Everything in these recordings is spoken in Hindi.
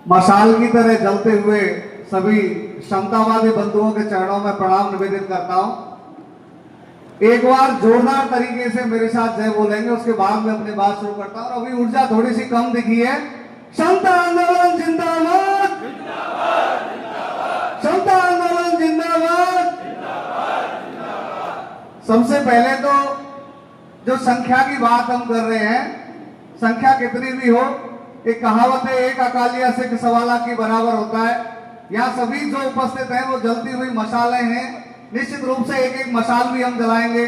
मशाल की तरह जलते हुए सभी समतावादी बंधुओं के चरणों में प्रणाम निवेदित करता हूं। एक बार जोरदार तरीके से मेरे साथ जय बोलेंगे, उसके बाद में अपनी बात शुरू करता हूं। अभी ऊर्जा थोड़ी सी कम दिखी है। समता आंदोलन जिंदाबाद, समता आंदोलन जिंदाबाद। सबसे पहले तो जो संख्या की बात हम कर रहे हैं, संख्या कितनी भी हो, एक कहावत है, एक अकालिया से सवा लाख के बराबर होता है। यहाँ सभी जो उपस्थित हैं वो जलती हुई मशालें हैं। निश्चित रूप से एक एक मशाल भी हम जलाएंगे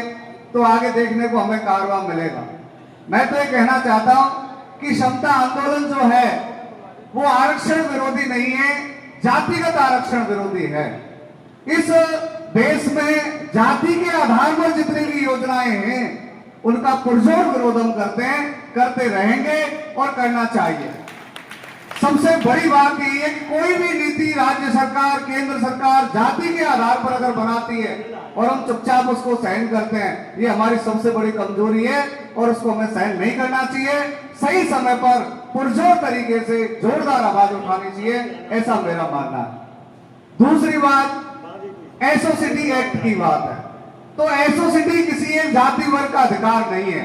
तो आगे देखने को हमें कारवां मिलेगा। मैं तो ये कहना चाहता हूं कि समता आंदोलन जो है वो आरक्षण विरोधी नहीं है, जातिगत आरक्षण विरोधी है। इस देश में जाति के आधार पर जितनी भी योजनाएं हैं उनका पुरजोर विरोध हम करते हैं, करते रहेंगे और करना चाहिए। सबसे बड़ी बात यही है कि कोई भी नीति राज्य सरकार, केंद्र सरकार जाति के आधार पर अगर बनाती है और हम चुपचाप उसको सहन करते हैं, ये हमारी सबसे बड़ी कमजोरी है और उसको हमें सहन नहीं करना चाहिए। सही समय पर पुरजोर तरीके से जोरदार आवाज उठानी चाहिए, ऐसा मेरा मानना है। दूसरी बात, एसोसिटी एक्ट की बात है। तो एसोसिटी किसी एक जाति वर्ग का अधिकार नहीं है।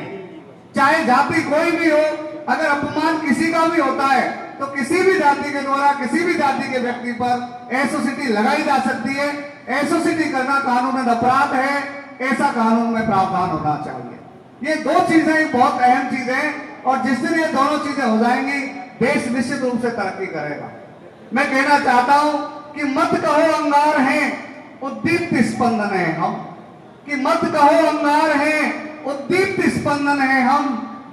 चाहे जाति कोई भी हो, अगर अपमान किसी का भी होता है तो किसी भी जाति के द्वारा किसी भी जाति के व्यक्ति पर एसोसिटी लगाई जा सकती है। एसोसिटी करना कानूनन अपराध है, ऐसा कानून में प्रावधान होना चाहिए। ये दो चीजें बहुत अहम चीजें हैं और जिस दिन ये दोनों चीजें हो जाएंगी देश निश्चित रूप से तरक्की करेगा। मैं कहना चाहता हूं कि मत कहो अंगार हैं, उद्दीप्त स्पंदन है हम। कि मत कहो अंगार हैं, उद्दीप्त स्पंदन है हम।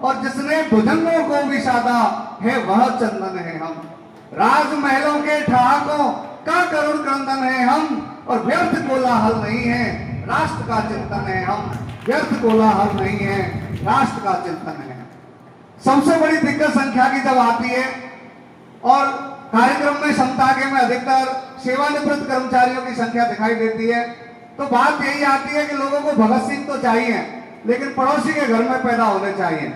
और जिसने भुजंगों को भी साधा है वह चंदन है हम। राजमहलों के ठहाकों का करुण क्रंदन है हम। और व्यर्थ कोलाहल नहीं है, राष्ट्र का चिंतन है हम। व्यर्थ कोलाहल नहीं है, राष्ट्र का चिंतन है। सबसे बड़ी दिक्कत संख्या की जब आती है और कार्यक्रम में समता के में अधिकतर सेवानिवृत्त कर्मचारियों की संख्या दिखाई देती है, तो बात यही आती है कि लोगों को भगत सिंह तो चाहिए लेकिन पड़ोसी के घर में पैदा होने चाहिए।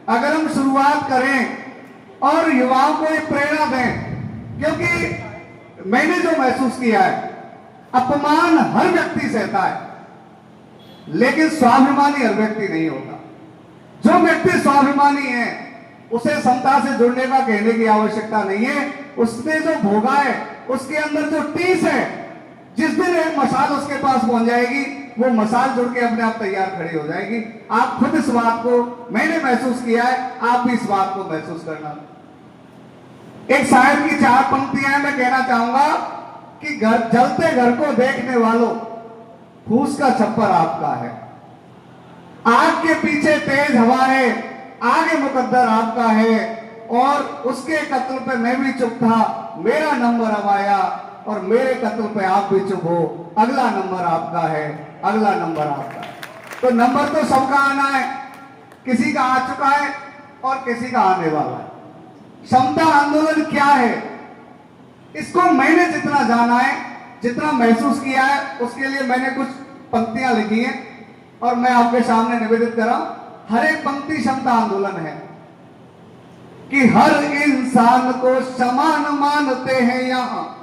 अगर हम शुरुआत करें और युवाओं को एक प्रेरणा दें, क्योंकि मैंने जो महसूस किया है, अपमान हर व्यक्ति सहता है लेकिन स्वाभिमानी हर व्यक्ति नहीं होता। जो व्यक्ति स्वाभिमानी है उसे समता से जुड़ने का कहने की आवश्यकता नहीं है। उसने जो भोगा है, उसके अंदर जो टीस है, जिस दिन एक मसाल उसके पास पहुंच जाएगी वो मसाल जुड़ के अपने आप तैयार खड़ी हो जाएगी। आप खुद इस बात को, मैंने महसूस किया है, आप भी इस बात को महसूस करना। एक शायर की 4 पंक्तियां मैं कहना चाहूंगा कि जलते घर को देखने वालों, फूस का छप्पर आपका है। आग के पीछे तेज हवा है, आगे मुकद्दर आपका है। और उसके कत्ल पे मैं भी चुप था, मेरा नंबर अब आया। और मेरे कत्ल पे आप भी चुप हो, अगला नंबर आपका है, अगला नंबर आपका है। तो नंबर तो सबका आना है, किसी का आ चुका है और किसी का आने वाला है। समता आंदोलन क्या है, इसको मैंने जितना जाना है, जितना महसूस किया है, उसके लिए मैंने कुछ पंक्तियां लिखी हैं और मैं आपके सामने निवेदित कर रहा हूं। हर एक पंक्ति समता आंदोलन है कि हर इंसान को समान मानते हैं यहाँ,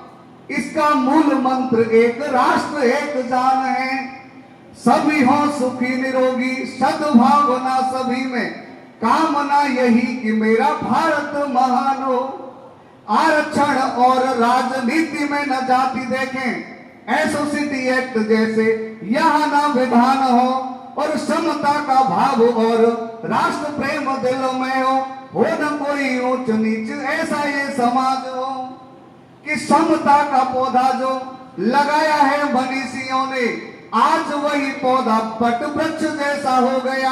इसका मूल मंत्र एक राष्ट्र एक जान है। सभी हो सुखी निरोगी, सद्भावना सभी में, कामना यही कि मेरा भारत महान हो। आरक्षण और राजनीति में न जाति देखें, एसोसिटी एक्ट जैसे यहाँ न विधान हो। और समता का भाव और राष्ट्र प्रेम दिलों में हो न कोई ऊंच नीच, ऐसा ये समाज हो। कि समता का पौधा जो लगाया है मनीषियों ने, आज वही पौधा पट वृक्ष जैसा हो गया।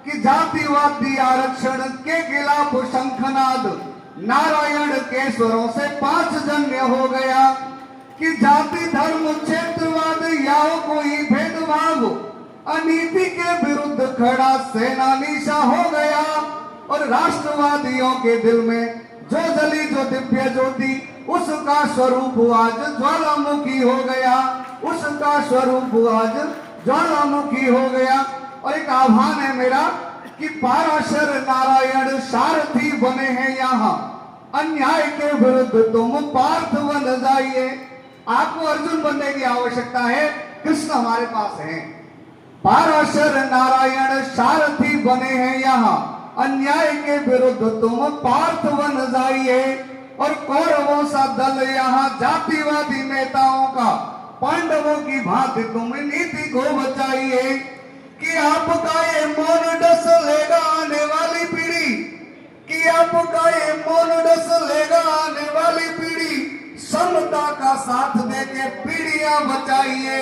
कि जातिवादी आरक्षण के खिलाफ शंखनाद नारायण के स्वरों से 5 जन्य हो गया। कि जाति धर्म क्षेत्रवाद या कोई भेदभाव, अनीति के विरुद्ध खड़ा सेनानी सा हो गया। और राष्ट्रवादियों के दिल में जो जली जो दिव्य ज्योति, उसका स्वरूप आज ज्वालामुखी हो गया। उसका स्वरूप आज ज्वालामुखी हो गया। और एक आह्वान है मेरा कि पाराशर नारायण सारथी बने हैं यहाँ, अन्याय के विरुद्ध तुम पार्थ बन जाइए। आपको अर्जुन बनने की आवश्यकता है, कृष्ण हमारे पास है। पाराशर नारायण सारथी बने हैं यहाँ, अन्याय के विरुद्ध तुम पार्थ बन जाइए। और कौरवों सा दल यहाँ जातिवादी नेताओं का, पांडवों की भांति तुम नीति को बचाइए। कि आपका ये मौन डस लेगा आने वाली पीढ़ी, कि आपका ये मौन डस लेगा आने वाली पीढ़ी। समता का साथ देके पीढ़ियां बचाइए।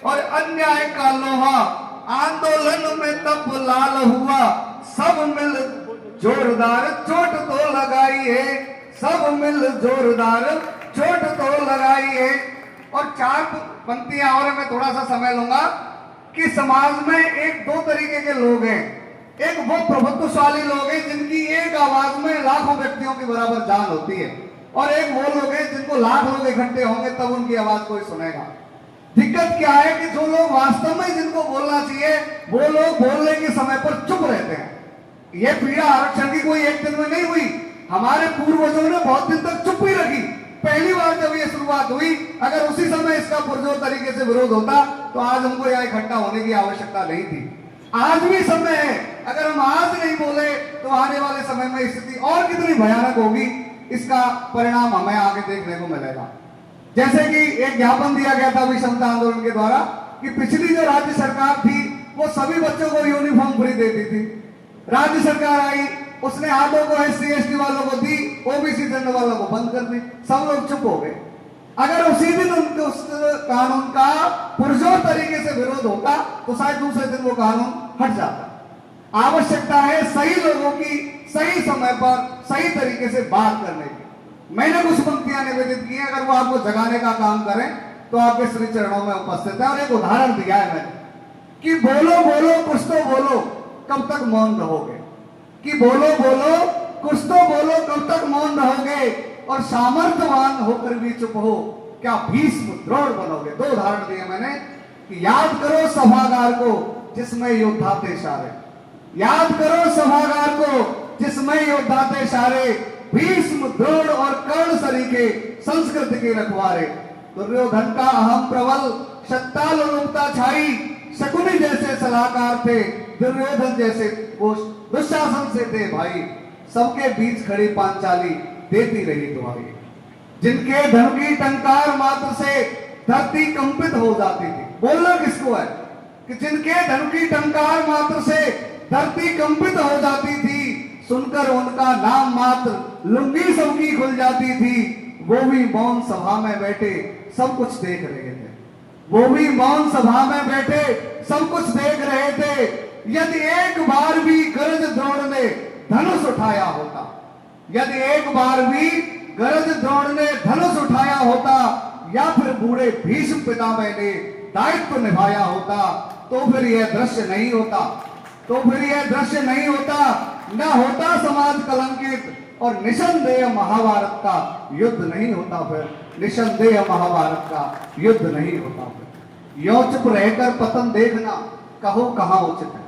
और अन्याय का लोहा आंदोलन में तब लाल हुआ, सब मिल जोरदार चोट तो लगाइए, सब मिल जोरदार चोट तो लगाइए। और चार पंक्तियां और मैं थोड़ा सा समय लूंगा कि समाज में एक दो तरीके के लोग हैं। एक वो प्रभुत्वशाली लोग हैं जिनकी एक आवाज में लाखों व्यक्तियों की बराबर जान होती है, और एक वो लोग हैं जिनको लाख लोग इकट्ठे होंगे तब उनकी आवाज कोई सुनेगा। दिक्कत क्या है कि जो लोग वास्तव में जिनको बोलना चाहिए वो लोग बोलने के समय पर चुप रहते हैं। ये पीड़ा आरक्षण की कोई एक दिन में नहीं हुई, हमारे पूर्वजों ने बहुत दिन तक चुप ही रखी। पहली बार जब ये शुरुआत हुई, अगर उसी समय इसका पुरजोर तरीके से विरोध होता तो आज हमको यहाँ इकट्ठा होने की आवश्यकता नहीं थी। आज भी समय है, अगर हम आज नहीं बोले तो आने वाले समय में स्थिति और कितनी भयानक होगी, इसका परिणाम हमें आगे देखने को मिलेगा। जैसे कि एक ज्ञापन दिया गया था विषमता आंदोलन के द्वारा कि पिछली जो राज्य सरकार थी वो सभी बच्चों को यूनिफॉर्म फ्री देती थी। राज्य सरकार आई, उसने आधों को SC ST वालों को दी, OBC जनरल वालों को बंद कर दी, सब लोग चुप हो गए। अगर उसी दिन उनके उस कानून का पुरजोर तरीके से विरोध होता तो शायद दूसरे दिन वो कानून हट जाता। आवश्यकता है सही लोगों की सही समय पर सही तरीके से बात करने की। मैंने कुछ पंक्तियां निवेदित की हैं, अगर वो आपको जगाने का काम करें तो आपके श्री चरणों में उपस्थित है। और एक उदाहरण दिया है मैंने कि बोलो बोलो कुछ तो बोलो, कब तक मौन रहोगे। कि बोलो बोलो कुछ तो बोलो, कब तक मौन रहोगे। और सामर्थ्यवान होकर भी चुप हो, क्या भीष्म द्रोण बनोगे। दो उदाहरण दिए मैंने कि याद करो सभागार को जिसमें योद्धा थे सारे, याद करो सभागार को जिसमें योद्धा थे सारे। भीष्म द्रोण और कर्ण सरीखे संस्कृति के रखवारे। दुर्योधन का अहम प्रबल सत्ता लोलुपता छाई, शकुनी जैसे सलाहकार थे, दुर्योधन जैसे वो दुशासन से थे भाई। सबके बीच खड़ी पांचाली देती रही दुहाई, जिनके धन की टंकार मात्र से धरती कंपित हो जाती थी। बोलना किसको है कि जिनके धन की टंकार मात्र से धरती कंपित हो जाती थी। सुनकर उनका नाम मात्र लुंगी सबकी खुल जाती थी। वो भी मौन सभा में बैठे सब कुछ देख रहे थे, वो भी मौन सभा में बैठे सब कुछ देख रहे थे। यदि एक बार भी गरज द्रोण ने धनुष उठाया होता, यदि एक बार भी गरज द्रोण ने धनुष उठाया होता, या फिर बूढ़े भीष्म पितामह ने दायित्व निभाया होता, तो फिर यह दृश्य नहीं होता, तो फिर यह दृश्य नहीं होता, न होता समाज कलंकित, और निसंदेह महाभारत का युद्ध नहीं होता। फिर निसंदेह महाभारत का युद्ध नहीं होता। फिर यो चुप रहकर पतन देखना कहो कहां उचित है,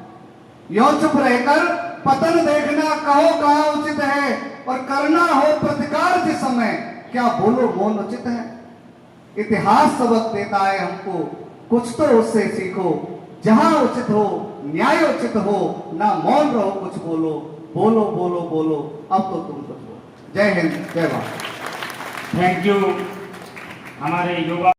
यो चुप रहकर पतन देखना कहो कहां उचित है। और करना हो प्रतिकार जिस समय क्या बोलो मौन उचित है। इतिहास सबक देता है हमको, कुछ तो उससे सीखो। जहां उचित हो न्याय उचित हो, ना मौन रहो कुछ बोलो, बोलो बोलो बोलो अब तो तुम कुछ बोलो। जय हिंद, जय भारत। थैंक यू हमारे युवा